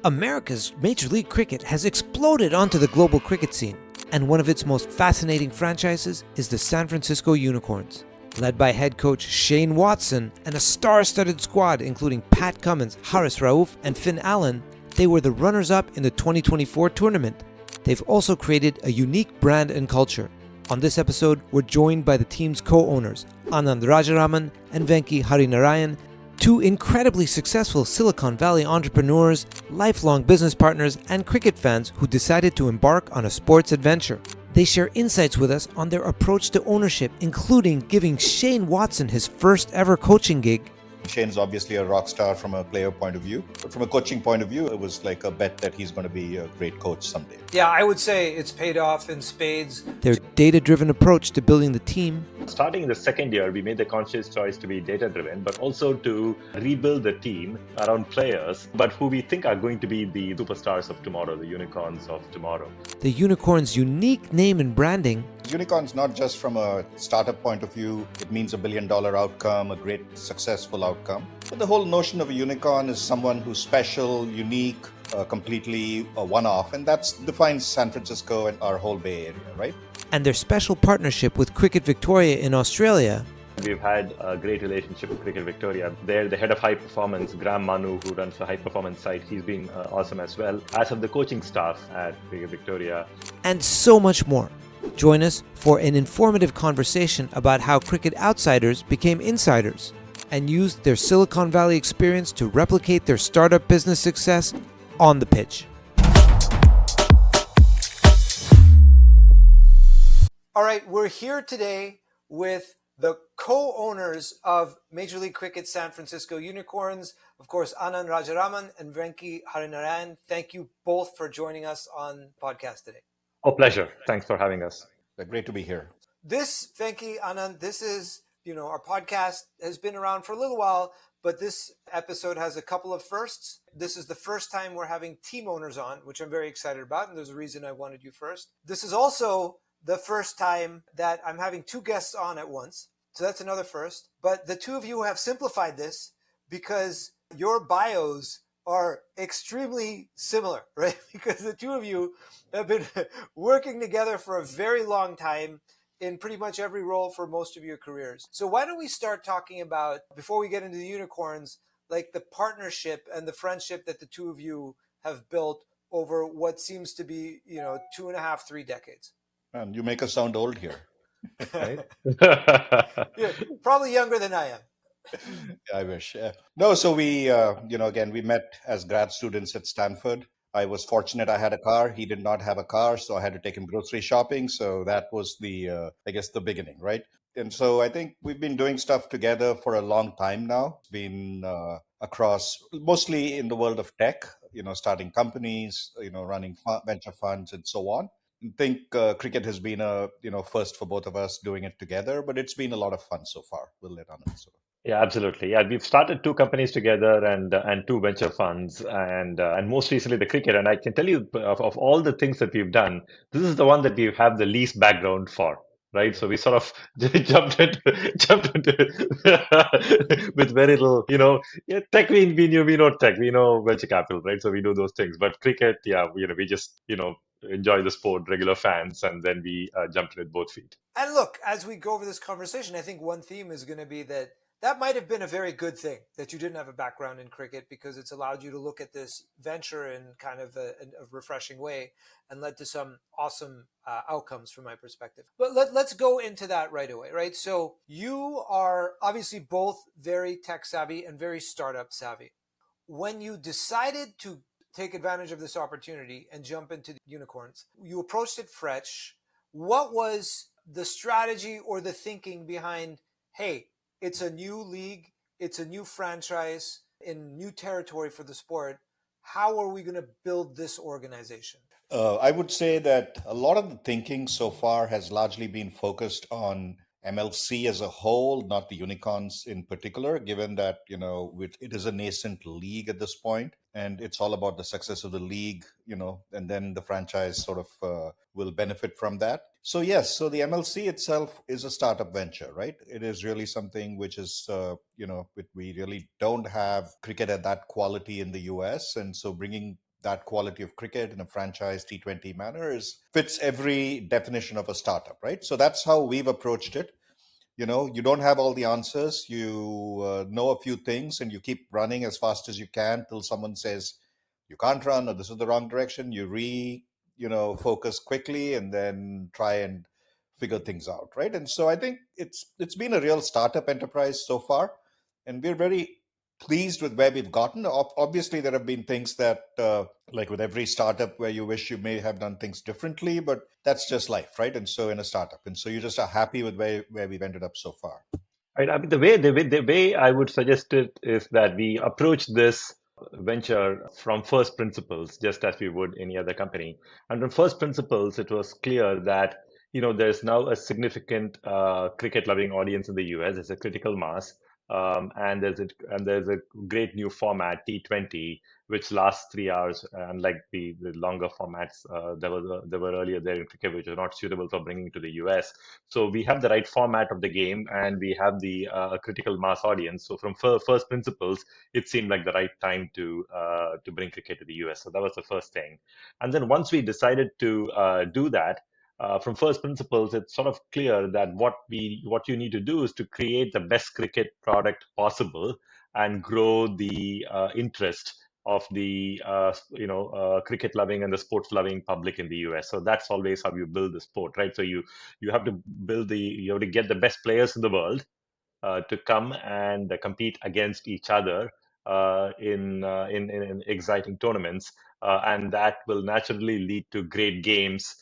America's Major League Cricket has exploded onto the global cricket scene, and one of its most fascinating franchises is the San Francisco Unicorns. Led by head coach Shane Watson and a star-studded squad including Pat Cummins, Rauf and Finn Allen, they were the runners-up in the 2024 tournament. They've also created a unique brand and culture. On this episode, we're joined by the team's co-owners, Anand Rajaraman and Venky Harinarayan, two incredibly successful Silicon Valley entrepreneurs, lifelong business partners, and cricket fans who decided to embark on a sports adventure. They share insights with us on their approach to ownership, including giving Shane Watson his first ever coaching gig. Shane's obviously a rock star from a player point of view, but from a coaching point of view, it was like a bet that he's going to be a great coach someday. Yeah, I would say it's paid off in spades. Their data-driven approach to building the team. Starting in the second year, we made the conscious choice to be data-driven, but also to rebuild the team around players, but who we think are going to be the superstars of tomorrow, the unicorns of tomorrow. The Unicorns' unique name and branding. Unicorns, not just from a startup point of view, it means $1 billion outcome, a great successful outcome. But the whole notion of a unicorn is someone who's special, unique, completely a one-off, and that defines San Francisco and our whole Bay Area, right? And their special partnership with Cricket Victoria in Australia. We've had a great relationship with Cricket Victoria. They're the head of high performance, Graham Manu, who runs the high performance side. He's been awesome as well, as have the coaching staff at Cricket Victoria. And so much more. Join us for an informative conversation about how cricket outsiders became insiders and used their Silicon Valley experience to replicate their startup business success on the pitch. All right, we're here today with the co-owners of Major League Cricket San Francisco Unicorns, of course, Anand Rajaraman and Venky Harinarayan. Thank you both for joining us on the podcast today. Oh, pleasure. Thanks for having us. Great to be here. This, Venky, Anand, this is, our podcast has been around for a little while, but this episode has a couple of firsts. This is the first time we're having team owners on, which I'm very excited about, and there's a reason I wanted you first. This is also the first time that I'm having two guests on at once, so that's another first. But the two of you have simplified this because your bios are extremely similar, right? Because the two of you have been working together for a very long time in pretty much every role for most of your careers. So why don't we start talking about, before we get into the unicorns, like the partnership and the friendship that the two of you have built over what seems to be, 2.5, 3 decades. And you make us sound old here, right? Yeah, probably younger than I am. I wish. No, so we, again, we met as grad students at Stanford. I was fortunate I had a car. He did not have a car, so I had to take him grocery shopping. So that was the beginning, right? And so I think we've been doing stuff together for a long time now. It's been across, mostly in the world of tech, starting companies, running venture funds and so on. I think cricket has been a, first for both of us doing it together, but it's been a lot of fun so far. We'll let Anand sort of. Yeah, absolutely. Yeah, we've started 2 companies together and 2 venture funds, and most recently the cricket. And I can tell you of all the things that we've done, this is the one that we have the least background for, right? So we sort of jumped into with very little, tech. We know tech, we know venture capital, right? So we do those things. But cricket, yeah, we just enjoy the sport, regular fans, and then we jumped in with both feet. And look, as we go over this conversation, I think one theme is going to be that might have been a very good thing that you didn't have a background in cricket, because it's allowed you to look at this venture in kind of a refreshing way and led to some awesome outcomes from my perspective. But let's go into that right away, right? So you are obviously both very tech savvy and very startup savvy. When you decided to take advantage of this opportunity and jump into the unicorns, you approached it fresh. What was the strategy or the thinking behind, hey, it's a new league, it's a new franchise in new territory for the sport. How are we going to build this organization? I would say that a lot of the thinking so far has largely been focused on MLC as a whole, not the unicorns in particular, given that, it is a nascent league at this point, and it's all about the success of the league, and then the franchise sort of will benefit from that. So yes, so the MLC itself is a startup venture, right? It is really something which is, we really don't have cricket at that quality in the US. And so bringing that quality of cricket in a franchise T20 manner fits every definition of a startup, right? So that's how we've approached it. You don't have all the answers. You know a few things, and you keep running as fast as you can till someone says you can't run or this is the wrong direction. Focus quickly and then try and figure things out, right? And so I think it's been a real startup enterprise so far, and we're very pleased with where we've gotten. Obviously, there have been things that, like with every startup, where you wish you may have done things differently, but that's just life, right? And so in a startup, and so you just are happy with where we've ended up so far. Right. I mean, the way I would suggest it is that we approach this venture from first principles, just as we would any other company. And from first principles, it was clear that there's now a significant cricket-loving audience in the US. There's a critical mass, and there's a great new format T20, which lasts 3 hours, unlike the longer formats there were earlier there in cricket, which are not suitable for bringing to the US. So we have the right format of the game, and we have the critical mass audience. So from first principles, it seemed like the right time to bring cricket to the US. So that was the first thing. And then once we decided to do that, from first principles, it's sort of clear that what you need to do is to create the best cricket product possible and grow the interest of the cricket loving and the sports loving public in the US. So that's always how you build the sport, right? So you have to you have to get the best players in the world to come and compete against each other in exciting tournaments, and that will naturally lead to great games,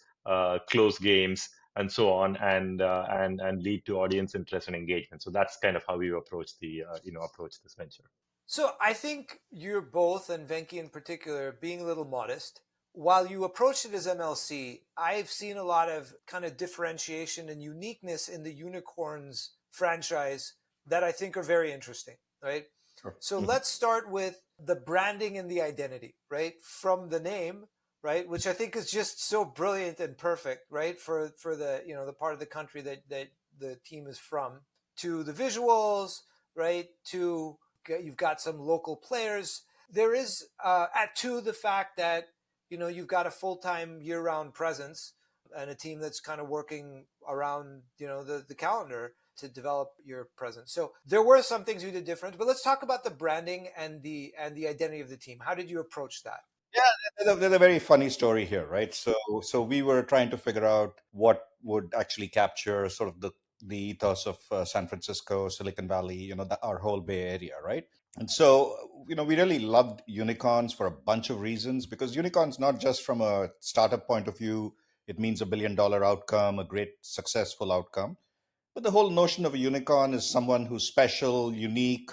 close games, and so on, and lead to audience interest and engagement. So that's kind of how we approach this venture. So I think you're both, and Venky in particular, being a little modest. While you approached it as MLC, I've seen a lot of kind of differentiation and uniqueness in the Unicorns franchise that I think are very interesting, right? Sure. So let's start with the branding and the identity, right? From the name, right, which I think is just so brilliant and perfect, right, for the the part of the country that the team is from, to the visuals, right, to you've got some local players. There is to the fact that you've got a full-time year-round presence and a team that's kind of working around the calendar to develop your presence. So there were some things you did different, but let's talk about the branding and the identity of the team. How did you approach that? Yeah, there's a very funny story here, right? So we were trying to figure out what would actually capture sort of the ethos of San Francisco, Silicon Valley, our whole Bay Area, right? And so, we really loved unicorns for a bunch of reasons, because unicorns, not just from a startup point of view, it means $1 billion outcome, a great successful outcome. But the whole notion of a unicorn is someone who's special, unique,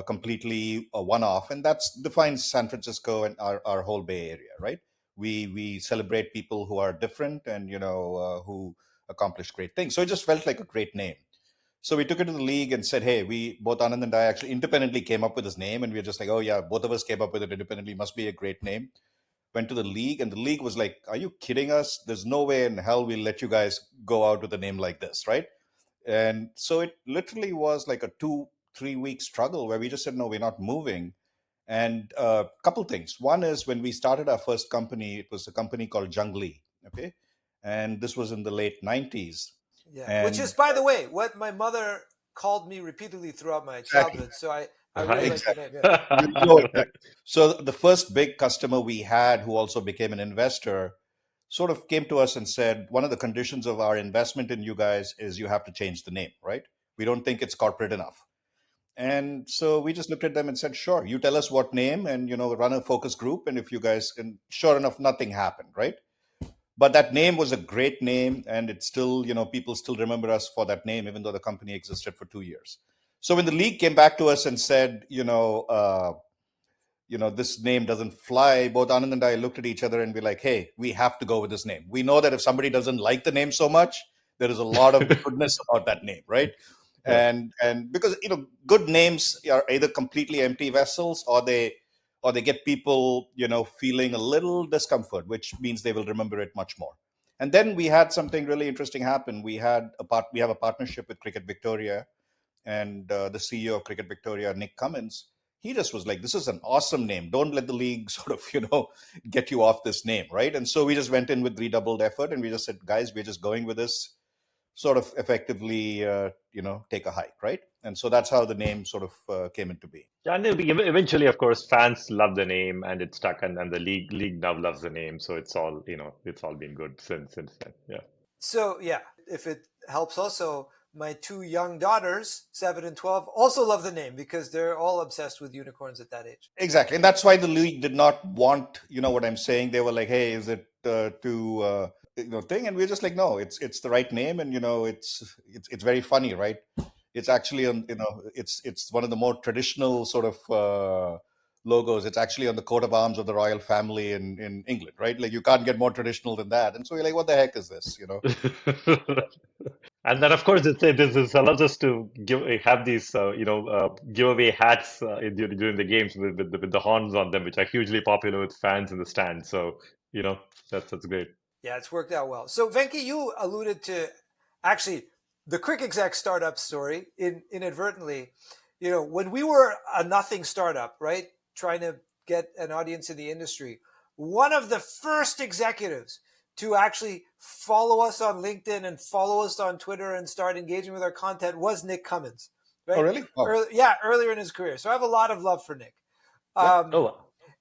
completely a one-off, and that defines San Francisco and our whole Bay Area, right? We celebrate people who are different and who accomplish great things. So it just felt like a great name. So we took it to the league and said, hey, we both Anand and I actually independently came up with this name, and we were just like, oh yeah, both of us came up with it independently. Must be a great name. Went to the league, and the league was like, are you kidding us? There's no way in hell we'll let you guys go out with a name like this, right? And so it literally was like a 2-3 week struggle where we just said, no, we're not moving. And a couple things. One is, when we started our first company, it was a company called Junglee, okay? And this was in the late 90s. Yeah, which is, by the way, what my mother called me repeatedly throughout my childhood. So I really like the name. Yeah. So the first big customer we had, who also became an investor, sort of came to us and said, one of the conditions of our investment in you guys is you have to change the name, right? We don't think it's corporate enough. And so we just looked at them and said, sure, you tell us what name, and run a focus group, and if you guys can. Sure enough, nothing happened, right? But that name was a great name, and it's still, people still remember us for that name, even though the company existed for 2 years. So when the league came back to us and said, this name doesn't fly, both Anand and I looked at each other and be like, hey, we have to go with this name. We know that if somebody doesn't like the name so much, there is a lot of goodness about that name, right? Yeah. And because, good names are either completely empty vessels, or they get people, feeling a little discomfort, which means they will remember it much more. And then we had something really interesting happen. We have a partnership with Cricket Victoria, and the CEO of Cricket Victoria, Nick Cummins, he just was like, this is an awesome name. Don't let the league sort of, get you off this name, right? And so we just went in with redoubled effort and we just said, guys, we're just going with this, sort of effectively, take a hike, right? And so that's how the name sort of came into being. Yeah, and eventually, of course, fans love the name and it stuck, and the league now loves the name. So it's all, it's all been good since then. Yeah. So yeah, if it helps also, my two young daughters, 7 and 12, also love the name because they're all obsessed with unicorns at that age. Exactly. And that's why the league did not want, what I'm saying. They were like, hey, is it too, thing? And we're just like, no, it's the right name. And, it's very funny, right? It's actually on, it's one of the more traditional sort of logos. It's actually on the coat of arms of the royal family in England, right? Like you can't get more traditional than that. And so you're like, what the heck is this, And then, of course, this allows us to have these, giveaway hats during the games with the horns on them, which are hugely popular with fans in the stands. So, that's great. Yeah, it's worked out well. So Venky, you alluded to actually the CRICEXEC startup story inadvertently. When we were a nothing startup, right, trying to get an audience in the industry, one of the first executives to actually follow us on LinkedIn and follow us on Twitter and start engaging with our content was Nick Cummins. Right? Oh, really? Oh. Earlier in his career. So I have a lot of love for Nick.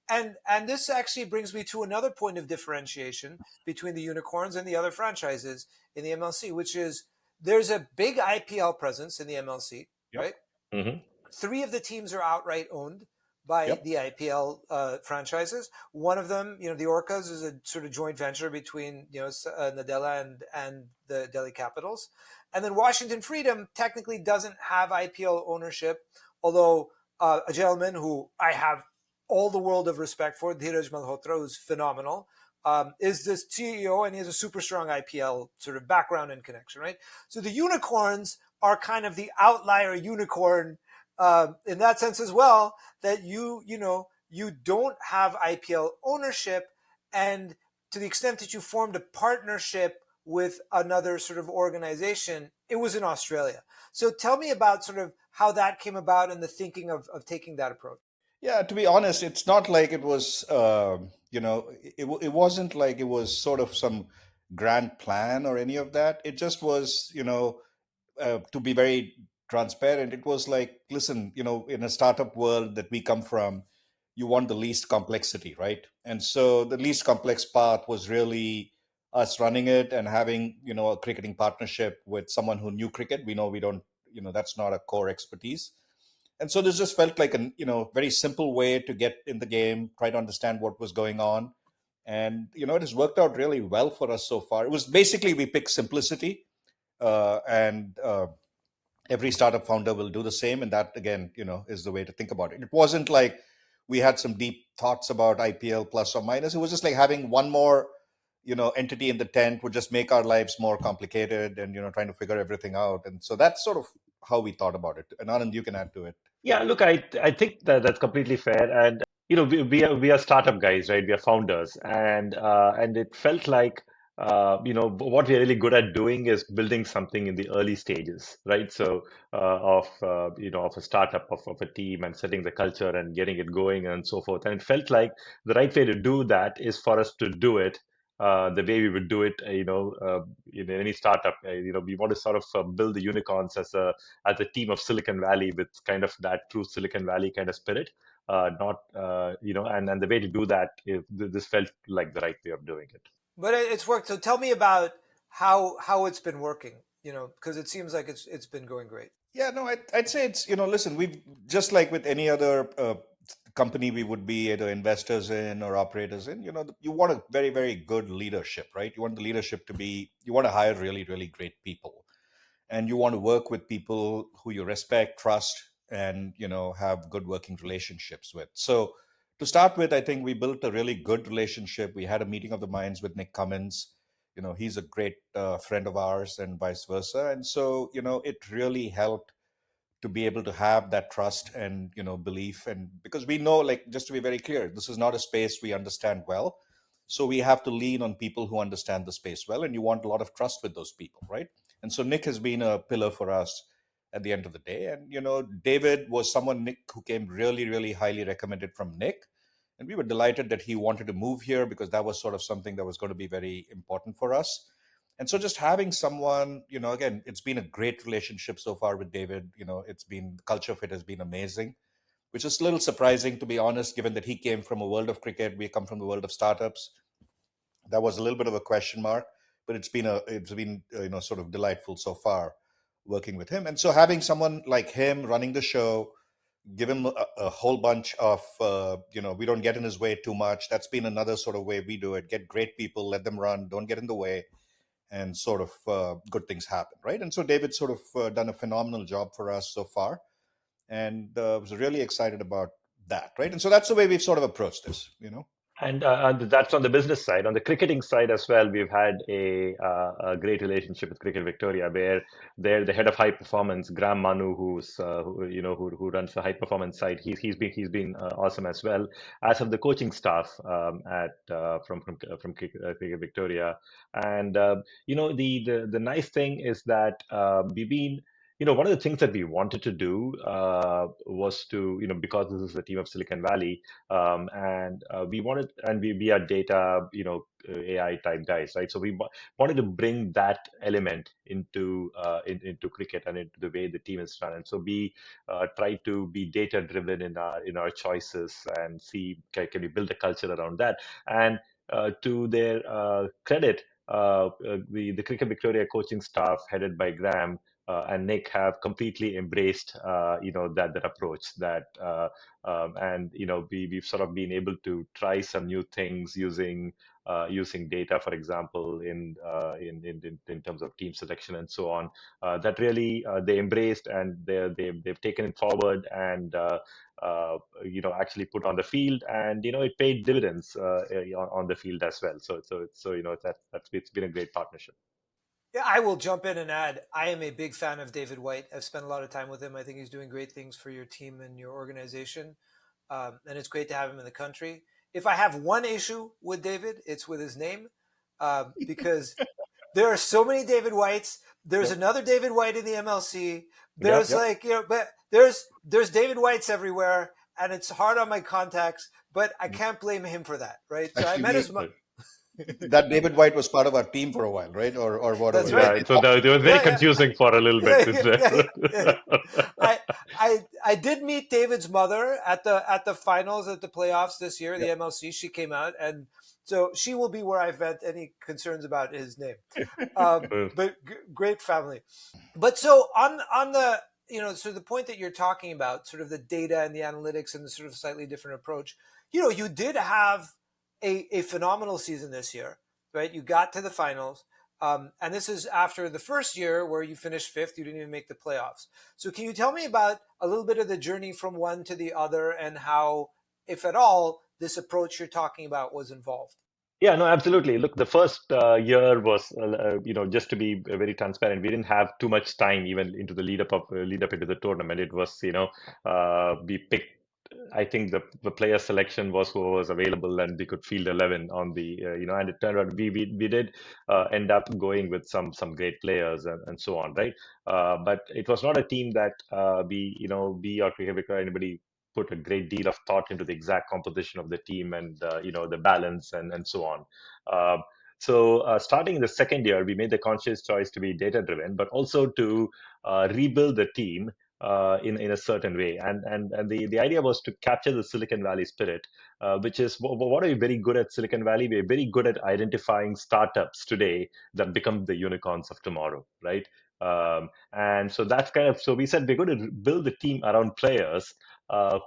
And this actually brings me to another point of differentiation between the unicorns and the other franchises in the MLC, which is there's a big IPL presence in the MLC, right? Mm-hmm. 3 of the teams are outright owned by the IPL franchises. One of them, the Orcas, is a sort of joint venture between Nadella and the Delhi Capitals. And then Washington Freedom technically doesn't have IPL ownership, although a gentleman who I have all the world of respect for, Dheeraj Malhotra, who's phenomenal, is the CEO, and he has a super strong IPL sort of background and connection, right? So the unicorns are kind of the outlier unicorn in that sense as well, that you don't have IPL ownership, and to the extent that you formed a partnership with another sort of organization, it was in Australia. So tell me about sort of how that came about and the thinking of taking that approach. Yeah, to be honest, it's not like it was, it wasn't like it was sort of some grand plan or any of that. It just was, to be very transparent, it was like, listen, in a startup world that we come from, you want the least complexity, right? And so the least complex path was really us running it and having, a cricketing partnership with someone who knew cricket. We know we don't, that's not a core expertise. And so this just felt like a very simple way to get in the game, try to understand what was going on. And, it has worked out really well for us so far. It was basically, we picked simplicity, and every startup founder will do the same. And that, again, is the way to think about it. It wasn't like we had some deep thoughts about IPL plus or minus. It was just like having one more, entity in the tent would just make our lives more complicated and, trying to figure everything out. And so that's sort of how we thought about it. And Anand, you can add to it. Yeah, look, I think that's completely fair, and we are startup guys, right? We are founders, and it felt like what we're really good at doing is building something in the early stages, right? So of a startup of a team and setting the culture and getting it going and so forth. And it felt like the right way to do that is for us to do it the way we would do it, in any startup. We want to sort of build the unicorns as a team of Silicon Valley with kind of that true Silicon Valley kind of spirit. Not and the way to do that, this felt like the right way of doing it. But it's worked. So tell me about how it's been working. Because it seems like it's been going great. Yeah, no, I'd say it's, listen, we just like with any other company we would be either investors in or operators in, you want a very, very good leadership, right? You want the leadership to be, you want to hire really, really great people. And you want to work with people who you respect, trust, and, have good working relationships with. So to start with, I think we built a really good relationship. We had a meeting of the minds with Nick Cummins. He's a great friend of ours and vice versa. And so, it really helped to be able to have that trust and, belief. And because we know, like, just to be very clear, this is not a space we understand well. So we have to lean on people who understand the space well. And you want a lot of trust with those people, right? And so Nick has been a pillar for us at the end of the day. And, David was someone, Nick, who came really, really highly recommended from Nick. And we were delighted that he wanted to move here because that was sort of something that was going to be very important for us. And so just having someone, again, it's been a great relationship so far with David. The culture fit has been amazing, which is a little surprising, to be honest, given that he came from a world of cricket. We come from the world of startups. That was a little bit of a question mark, but it's been sort of delightful so far working with him. And so having someone like him running the show, give him a whole bunch of, we don't get in his way too much. That's been another sort of way we do it. Get great people, let them run, don't get in the way, and sort of good things happen, right? And so David's sort of done a phenomenal job for us so far, and was really excited about that, right? And so that's the way we've sort of approached this. And that's on the business side. On the cricketing side as well, we've had a great relationship with Cricket Victoria, where they're the head of high performance, Graham Manu, who runs the high performance side. He's been awesome as well, as have the coaching staff from Cricket Victoria. And the nice thing is that we've been. One of the things that we wanted to do was to, because this is a team of Silicon Valley, and we are data, AI type guys, right? So we wanted to bring that element into cricket and into the way the team is run. And so we try to be data driven in our choices and see can we build a culture around that. And to their credit, the Cricket Victoria coaching staff headed by Graham and Nick have completely embraced, that approach. And we've sort of been able to try some new things using data, for example, in terms of team selection and so on. That really they embraced, and they've taken it forward and actually put on the field, and it paid dividends on the field as well. So it's been a great partnership. Yeah, I will jump in and add, I am a big fan of David White. I've spent a lot of time with him. I think he's doing great things for your team and your organization. And it's great to have him in the country. If I have one issue with David, it's with his name, because there are so many David Whites. There's another David White in the MLC. There's but there's David Whites everywhere, and it's hard on my contacts, but I can't blame him for that, right? So Actually, I met his mom. That David White was part of our team for a while, right? Or whatever. That's right. Yeah, so it was very confusing for a little bit. I did meet David's mother at the finals at the playoffs this year, the MLC. She came out, and so she will be where I vent any concerns about his name. But great family. But so on the so the point that you're talking about, sort of the data and the analytics and the sort of slightly different approach, you did have a phenomenal season this year, right? You got to the finals. And this is after the first year where you finished fifth. You didn't even make the playoffs. So can you tell me about a little bit of the journey from one to the other, and how, if at all, this approach you're talking about was involved? Yeah, no, absolutely. Look, the first year was, just to be very transparent, we didn't have too much time even into the lead up into the tournament. It was, we picked. I think the player selection was who was available, and we could field 11 on the, and it turned out we did end up going with some great players and so on, right? But it was not a team that we or Cricket or anybody put a great deal of thought into the exact composition of the team and the balance and so on. So starting in the second year, we made the conscious choice to be data driven, but also to rebuild the team in a certain way. And the idea was to capture the Silicon Valley spirit, which is what are we very good at Silicon Valley? We're very good at identifying startups today that become the unicorns of tomorrow, right? And so that's so we said we're going to build the team around players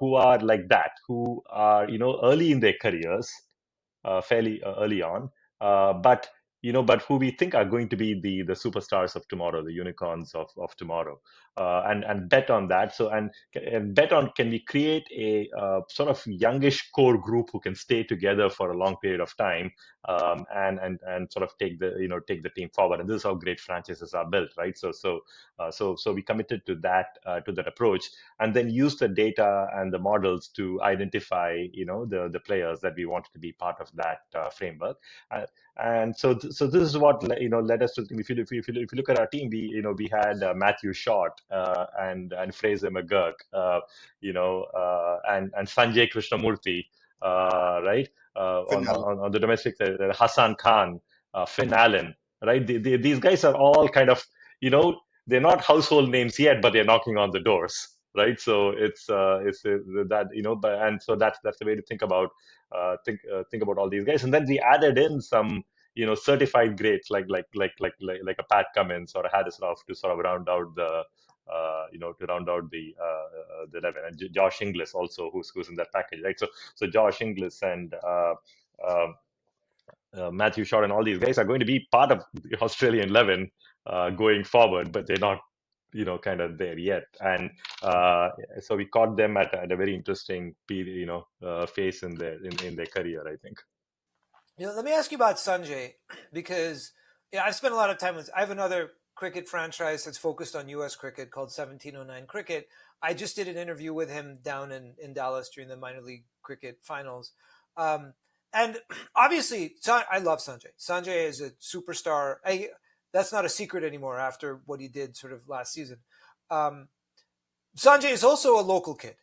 who are like that, who are early in their careers, fairly early on, but who we think are going to be the superstars of tomorrow, the unicorns of tomorrow, and bet on that. So and bet on, can we create a sort of youngish core group who can stay together for a long period of time, and sort of take the team forward. And this is how great franchises are built, right? So we committed to that approach, and then use the data and the models to identify the players that we wanted to be part of that framework. And so this is what led us to. If you look at our team, we had Matthew Short and Fraser McGurk, and Sanjay Krishnamurthy, right? Finn Allen. On the domestic, Hassan Khan, Finn Allen, right? These guys are all kind of, they're not household names yet, but they're knocking on the doors, right? So it's that, and so that's the way to think about all these guys. And then we added in some, certified greats like a Pat Cummins or a Harris Rauf to sort of round out the 11, and Josh Inglis also, who's in that package, right? So Josh Inglis and uh, Matthew Short and all these guys are going to be part of the Australian 11 going forward, but they're not, kind of there yet. And so we caught them at a very interesting period, phase in their career, I think. Let me ask you about Sanjay, because I've spent a lot of time with. I have another cricket franchise that's focused on U.S. cricket called 1709 Cricket. I just did an interview with him down in Dallas during the minor league cricket finals. And obviously, I love Sanjay. Sanjay is a superstar. That's not a secret anymore after what he did sort of last season. Sanjay is also a local kid,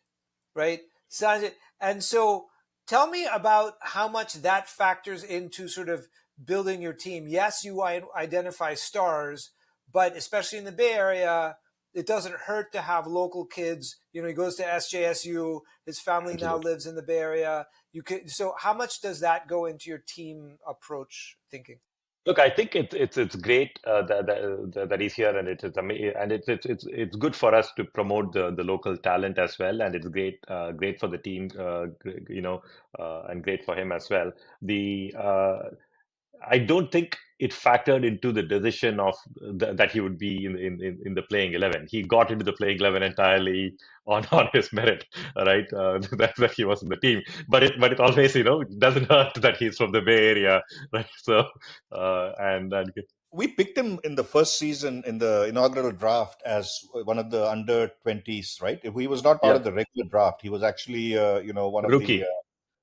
right? Sanjay, and so tell me about how much that factors into sort of building your team. Yes, you identify stars, but especially in the Bay Area, it doesn't hurt to have local kids. He goes to SJSU. His family now lives in the Bay Area. So how much does that go into your team approach thinking? Look, I think it's great that he's here, and it's good for us to promote the local talent as well, and it's great for the team, and great for him as well. I don't think it factored into the decision of that he would be in the playing 11. He got into the playing 11 entirely on his merit, right? That he was in the team, but it always doesn't hurt that he's from the Bay Area, right? So and We picked him in the first season in the inaugural draft as one of the under 20s, right? He was not part yeah, of the regular draft. He was actually, one of the rookie.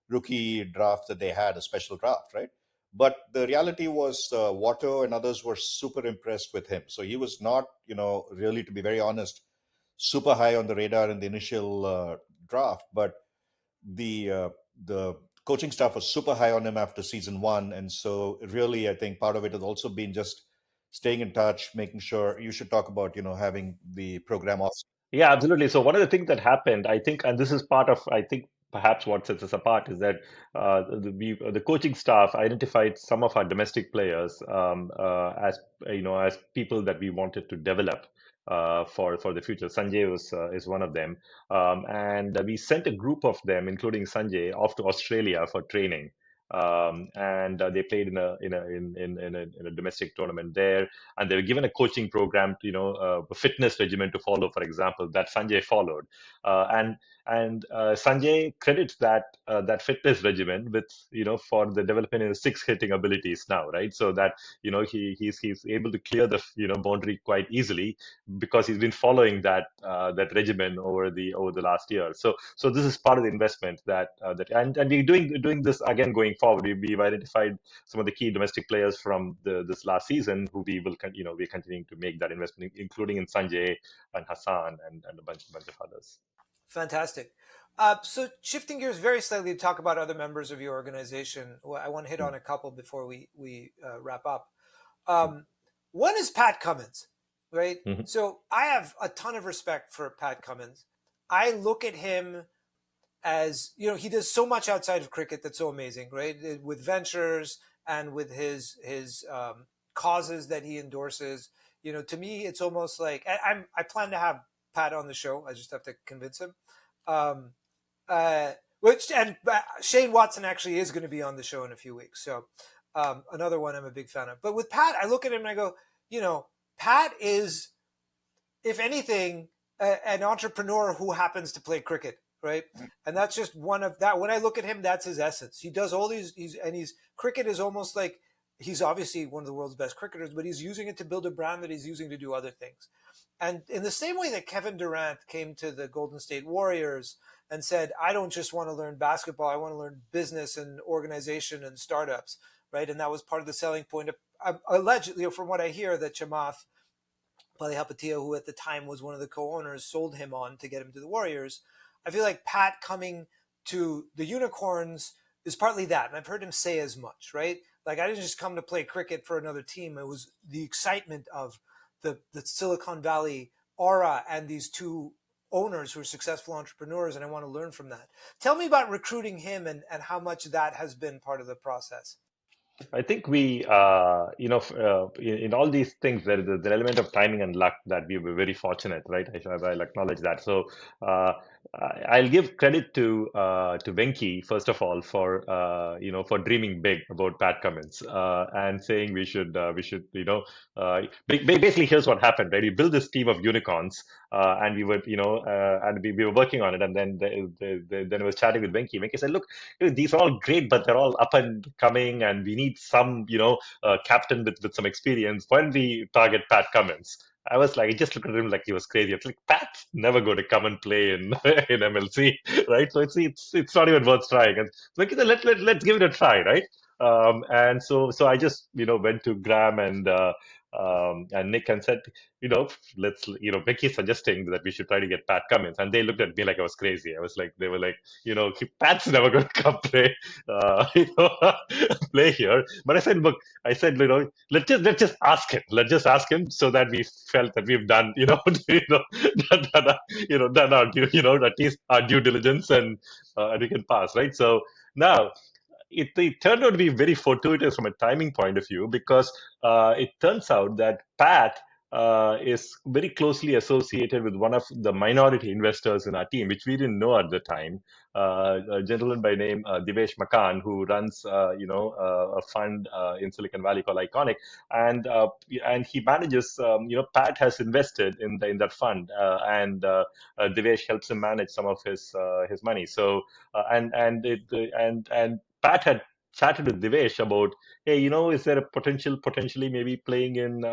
rookie drafts that they had, a special draft, right? But the reality was, Watto and others were super impressed with him. So he was not, really, to be very honest, super high on the radar in the initial draft. But the coaching staff was super high on him after season one, and so really, I think part of it has also been just staying in touch, making sure. You should talk about having the program off. Yeah, absolutely. So one of the things that happened, I think, and this is part of, I think, perhaps what sets us apart is that the coaching staff identified some of our domestic players as as people that we wanted to develop for the future. Sanjay is one of them, and we sent a group of them, including Sanjay, off to Australia for training. And they played in a domestic tournament there, and they were given a coaching program, a fitness regimen to follow, for example, that Sanjay followed, and Sanjay credits that fitness regimen with for the development in his six hitting abilities now, right? So that he's able to clear the boundary quite easily because he's been following that regimen over the last year. So this is part of the investment and we're doing this again going forward. We've identified some of the key domestic players from this last season who we're continuing to make that investment, including in Sanjay and Hassan and a bunch of others. Fantastic. So shifting gears very slightly to talk about other members of your organization, I want to hit on a couple before we wrap up. One is Pat Cummins, right? Mm-hmm. So I have a ton of respect for Pat Cummins. I look at him as, he does so much outside of cricket that's so amazing, right? With ventures and with his causes that he endorses. To me, it's almost like I plan to have Pat on the show. I just have to convince him. Shane Watson actually is going to be on the show in a few weeks. So another one I'm a big fan of. But with Pat, I look at him and I go, Pat is, if anything, an entrepreneur who happens to play cricket, right? And that's just one of that. When I look at him, that's his essence. He does all these, cricket is almost like, he's obviously one of the world's best cricketers, but he's using it to build a brand that he's using to do other things. And in the same way that Kevin Durant came to the Golden State Warriors and said, I don't just want to learn basketball, I want to learn business and organization and startups, right? And that was part of the selling point. Allegedly, from what I hear, that Chamath Palihapatia, who at the time was one of the co-owners, sold him on to get him to the Warriors. I feel like Pat coming to the Unicorns is partly that. And I've heard him say as much, right? Like, I didn't just come to play cricket for another team. It was the excitement of the Silicon Valley aura and these two owners who are successful entrepreneurs, and I want to learn from that. Tell me about recruiting him and how much that has been part of the process. I think we, in all these things, there is the element of timing and luck that we were very fortunate, right? I'll acknowledge that. So I'll give credit to Venky first of all for dreaming big about Pat Cummins and saying basically here's what happened, right? We built this team of unicorns and we were working on it, and then I was chatting with Venky. Venky said, "Look, these are all great, but they're all up and coming, and we need some, captain with some experience. When we target Pat Cummins." I was like, I just looked at him like he was crazy. I was like, Pat's never going to come and play in in MLC, right? So it's not even worth trying. And so let's give it a try, right? And so I just went to Graham and Nick and said, let's Vicky's suggesting that we should try to get Pat Cummins, and they looked at me like I was crazy. They were like, Pat's never going to come play, play here. But I said, look, let's just ask him. Let's just ask him, so that we felt that we've done, done our at least our due diligence, and we can pass, right? So now it turned out to be very fortuitous from a timing point of view, because it turns out that Pat is very closely associated with one of the minority investors in our team, which we didn't know at the time. A gentleman by name Divesh Makan, who runs a fund in Silicon Valley called Iconic, and he manages. Pat has invested in that fund, and Divesh helps him manage some of his money. So and Pat had chatted with Divesh about, hey, is there a potentially maybe playing in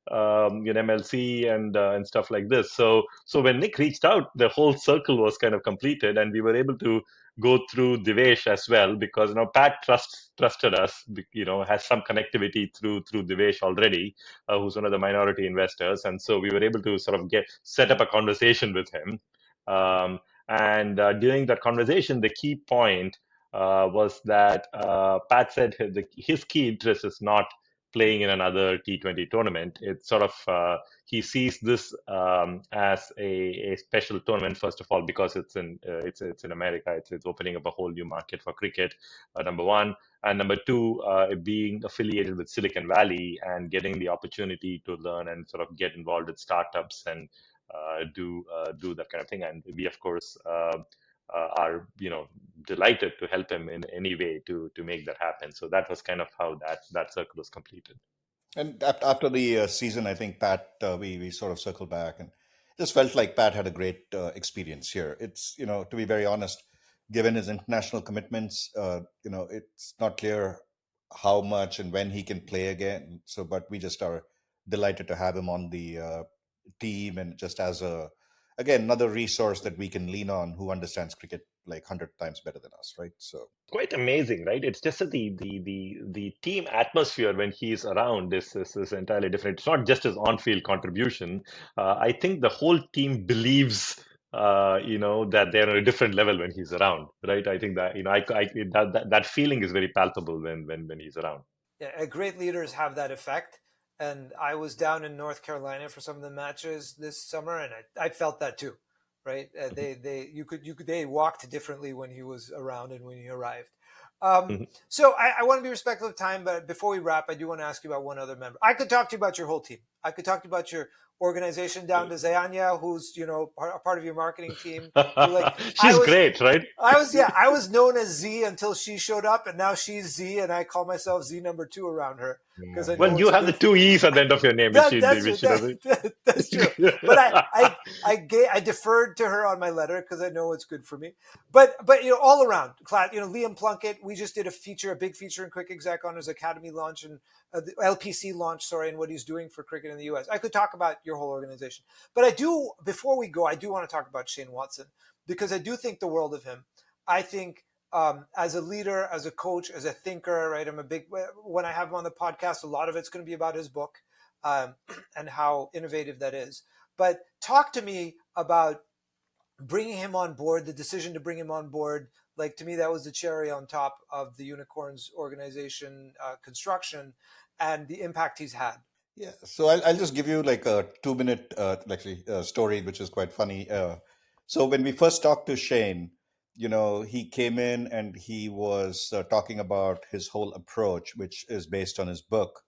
MLC and stuff like this. So when Nick reached out, the whole circle was kind of completed, and we were able to go through Divesh as well, because Pat trusted us, has some connectivity through Divesh already, who's one of the minority investors, and so we were able to sort of set up a conversation with him. And during that conversation, the key point was that Pat said his key interest is not playing in another T20 tournament. It's sort of he sees this as a special tournament, first of all, because it's in America. It's opening up a whole new market for cricket. Number one, and number two, being affiliated with Silicon Valley and getting the opportunity to learn and sort of get involved with startups and do that kind of thing. And we, of course, are delighted to help him in any way to make that happen. So that was kind of how that circle was completed. And after the season, I think Pat, we sort of circled back and just felt like Pat had a great experience here. It's, to be very honest, given his international commitments, it's not clear how much and when he can play again. So, but we just are delighted to have him on the team, and just as another resource that we can lean on, who understands cricket like 100 times better than us, right? So quite amazing, right? It's just that the team atmosphere when he's around is entirely different. It's not just his on-field contribution. I think the whole team believes that they're on a different level when he's around, right? I think that that feeling is very palpable when he's around. Yeah, great leaders have that effect. And I was down in North Carolina for some of the matches this summer, and I felt that too, right? They walked differently when he was around and when he arrived. So I want to be respectful of time, but before we wrap, I do want to ask you about one other member. I could talk to you about your whole team. I could talk to you about your organization down to Zayanya, who's a part of your marketing team. She's great, right? I was known as Z until she showed up, and now she's Z, and I call myself Z number 2 around her. Well, you have the 2 E's at the end of your name, that's true. But I deferred to her on my letter because I know it's good for me. But all around, Liam Plunkett, we just did a big feature in CRICEXEC on his academy launch and the LPC launch, and what he's doing for cricket in the US. I could talk about your whole organization, but before we go, I do want to talk about Shane Watson, because I do think the world of him. I think as a leader, as a coach, as a thinker, right? When I have him on the podcast, a lot of it's going to be about his book. and how innovative that is. But talk to me about bringing him on board, the decision to bring him on board. Like, to me, that was the cherry on top of the Unicorns organization construction and the impact he's had. Yeah, so I'll just give you like a 2 minute story, which is quite funny. So when we first talked to Shane, he came in and he was talking about his whole approach, which is based on his book,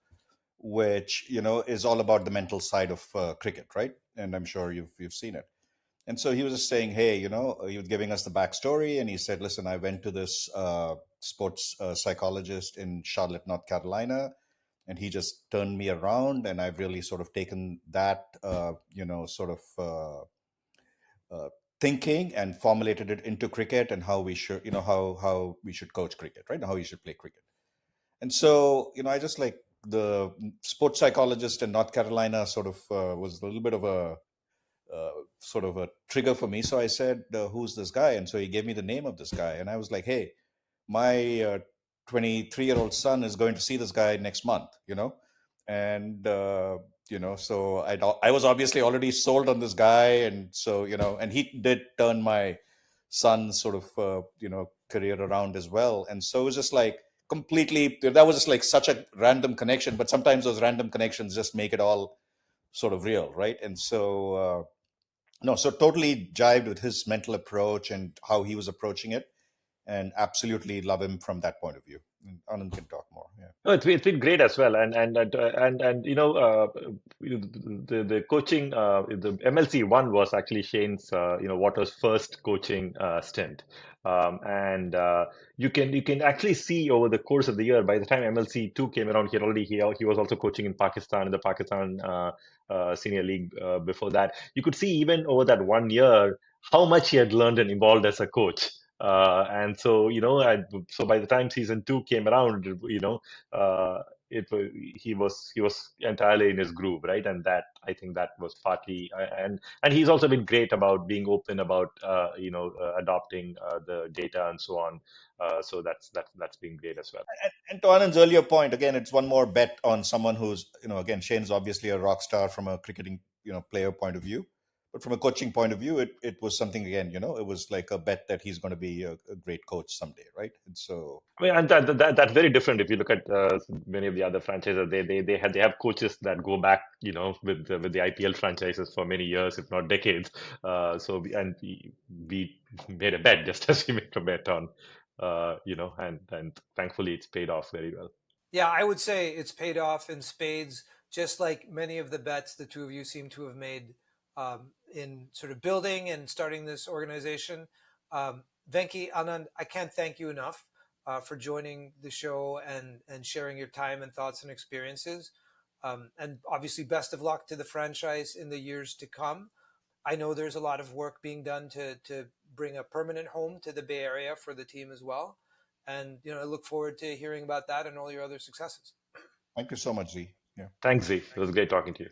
which is all about the mental side of cricket, right? And I'm sure you've seen it. And so he was just saying, hey, he was giving us the backstory, and he said, listen, I went to this sports psychologist in Charlotte, North Carolina, and he just turned me around, and I've really sort of taken that thinking and formulated it into cricket and how we should how we should coach cricket, right, and how we should play cricket. And so I just like the sports psychologist in North Carolina sort of was a little bit of a sort of a trigger for me. So I said, who's this guy? And so he gave me the name of this guy, and I was like, hey, my 23-year-old son is going to see this guy next month, and so I was obviously already sold on this guy, and so and he did turn my son's sort of career around as well. And so it was just like completely, that was just like such a random connection, but sometimes those random connections just make it all sort of real, right? And so so totally jived with his mental approach and how he was approaching it, and absolutely love him from that point of view. And Anand can talk more. Yeah. No, it's been great as well, and the coaching, the MLC one was actually Shane's Waters' first coaching stint, and you can actually see over the course of the year. By the time MLC two came around, he was also coaching in Pakistan, in the Pakistan Senior League before that. You could see even over that 1 year how much he had learned and evolved as a coach. And so, so by the time season two came around, he was entirely in his groove, right? And that, I think, that was partly, and he's also been great about being open about adopting the data and so on. So that's been great as well. And to Anand's earlier point, again, it's one more bet on someone who's, again, Shane's obviously a rock star from a cricketing, player point of view. But from a coaching point of view, it was something, again, it was like a bet that he's going to be a great coach someday, right? And so, I mean, and that's very different. If you look at many of the other franchises, they have coaches that go back, with the IPL franchises for many years, if not decades. We made a bet just as we made a bet on, and thankfully it's paid off very well. Yeah, I would say it's paid off in spades, just like many of the bets the two of you seem to have made in sort of building and starting this organization. Venky, Anand, I can't thank you enough for joining the show and sharing your time and thoughts and experiences. And obviously, best of luck to the franchise in the years to come. I know there's a lot of work being done to bring a permanent home to the Bay Area for the team as well. And I look forward to hearing about that and all your other successes. thank you so much, Z. Yeah. Thanks, Z. It was great talking to you.